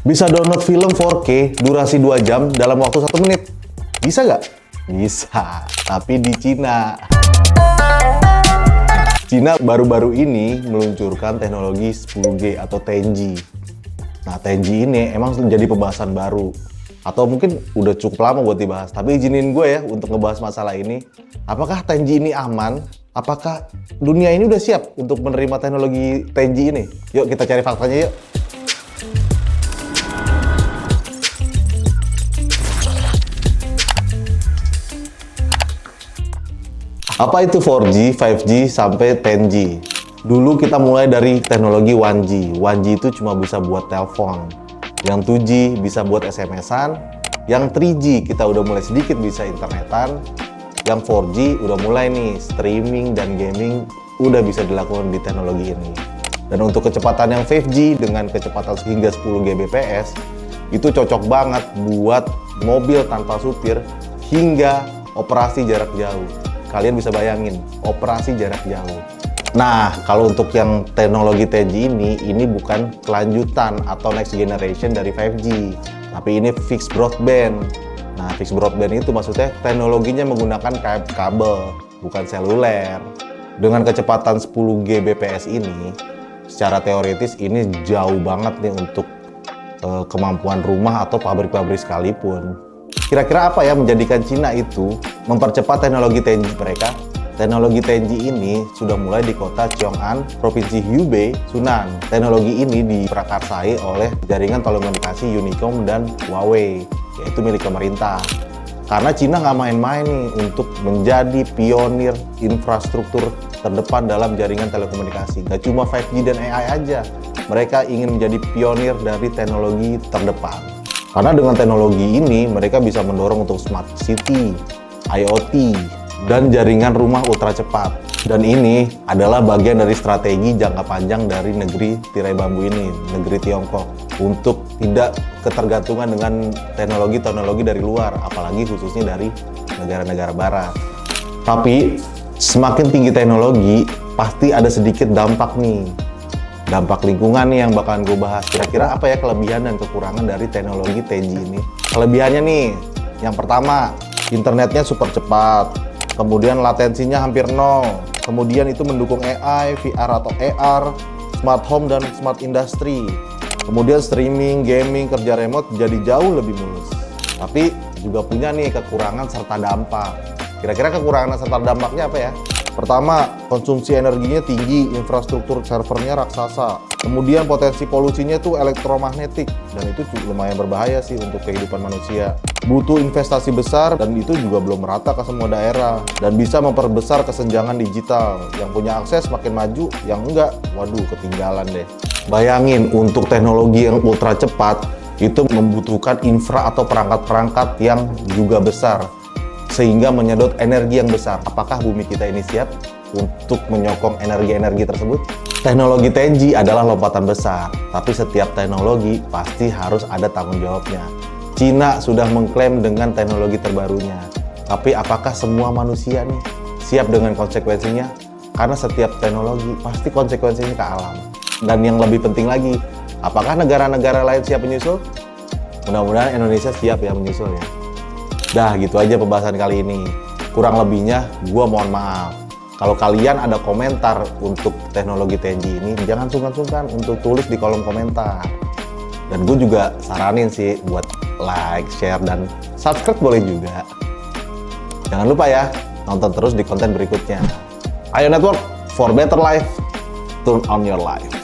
Bisa download film 4K durasi 2 jam dalam waktu 1 menit. Bisa nggak? Bisa, tapi di Cina. Cina baru-baru ini meluncurkan teknologi 10G atau 10G. Nah, 10G ini emang jadi pembahasan baru. Atau mungkin udah cukup lama buat dibahas. Tapi izinin gue ya untuk ngebahas masalah ini. Apakah 10G ini aman? Apakah dunia ini udah siap untuk menerima teknologi 10G ini? Yuk kita cari faktanya yuk. Apa itu 4G, 5G, sampai 10G? Dulu kita mulai dari teknologi 1G. 1G itu cuma bisa buat telepon. Yang 2G bisa buat SMS-an. Yang 3G kita udah mulai sedikit bisa internetan. Yang 4G udah mulai nih streaming dan gaming udah bisa dilakukan di teknologi ini. Dan untuk kecepatan yang 5G dengan kecepatan hingga 10 Gbps itu cocok banget buat mobil tanpa supir hingga operasi jarak jauh. Kalian bisa bayangin, operasi jarak jauh. Nah, kalau untuk yang teknologi 10G ini bukan kelanjutan atau next generation dari 5G, tapi ini fixed broadband. Nah, fixed broadband itu maksudnya teknologinya menggunakan kabel, bukan seluler. Dengan kecepatan 10 Gbps ini, secara teoritis ini jauh banget nih untuk kemampuan rumah atau pabrik-pabrik sekalipun. Kira-kira apa ya menjadikan Cina itu mempercepat teknologi 10G mereka? Teknologi 10G ini sudah mulai di kota Chong'an, Provinsi Hubei, Sunan. Teknologi ini diprakarsai oleh jaringan telekomunikasi Unicom dan Huawei, yaitu milik pemerintah. Karena Cina nggak main-main nih untuk menjadi pionir infrastruktur terdepan dalam jaringan telekomunikasi. Nggak cuma 5G dan AI aja, mereka ingin menjadi pionir dari teknologi terdepan. Karena dengan teknologi ini, mereka bisa mendorong untuk smart city, IoT, dan jaringan rumah ultra cepat. Dan ini adalah bagian dari strategi jangka panjang dari negeri tirai bambu ini, negeri Tiongkok, untuk tidak ketergantungan dengan teknologi-teknologi dari luar, apalagi khususnya dari negara-negara barat. Tapi semakin tinggi teknologi, pasti ada sedikit dampak nih. Dampak lingkungan nih yang bakalan gue bahas. Kira-kira apa ya kelebihan dan kekurangan dari teknologi 10G ini? Kelebihannya nih, yang pertama, internetnya super cepat. Kemudian latensinya hampir nol. Kemudian itu mendukung AI, VR atau AR, smart home dan smart industry. Kemudian streaming, gaming, kerja remote jadi jauh lebih mulus. Tapi juga punya nih kekurangan serta dampak. Kira-kira kekurangan serta dampaknya apa ya? Pertama, konsumsi energinya tinggi, infrastruktur servernya raksasa. Kemudian potensi polusinya tuh elektromagnetik, dan itu lumayan berbahaya sih untuk kehidupan manusia. Butuh investasi besar, dan itu juga belum merata ke semua daerah. Dan bisa memperbesar kesenjangan digital. Yang punya akses makin maju, yang enggak, waduh ketinggalan deh. Bayangin, untuk teknologi yang ultra cepat, itu membutuhkan infra atau perangkat-perangkat yang juga besar, sehingga menyedot energi yang besar. Apakah bumi kita ini siap untuk menyokong energi-energi tersebut? Teknologi 10G adalah lompatan besar, tapi setiap teknologi pasti harus ada tanggung jawabnya. Cina sudah mengklaim dengan teknologi terbarunya, tapi apakah semua manusia nih siap dengan konsekuensinya? Karena setiap teknologi pasti konsekuensinya ke alam. Dan yang lebih penting lagi, apakah negara-negara lain siap menyusul? Mudah-mudahan Indonesia siap ya menyusul ya. Dah gitu aja pembahasan kali ini. Kurang lebihnya gue mohon maaf. Kalau kalian ada komentar untuk teknologi 10G ini, jangan sungkan-sungkan untuk tulis di kolom komentar. Dan gue juga saranin sih buat like, share, dan subscribe boleh juga. Jangan lupa ya, nonton terus di konten berikutnya. Ayo Network, for better life, turn on your life.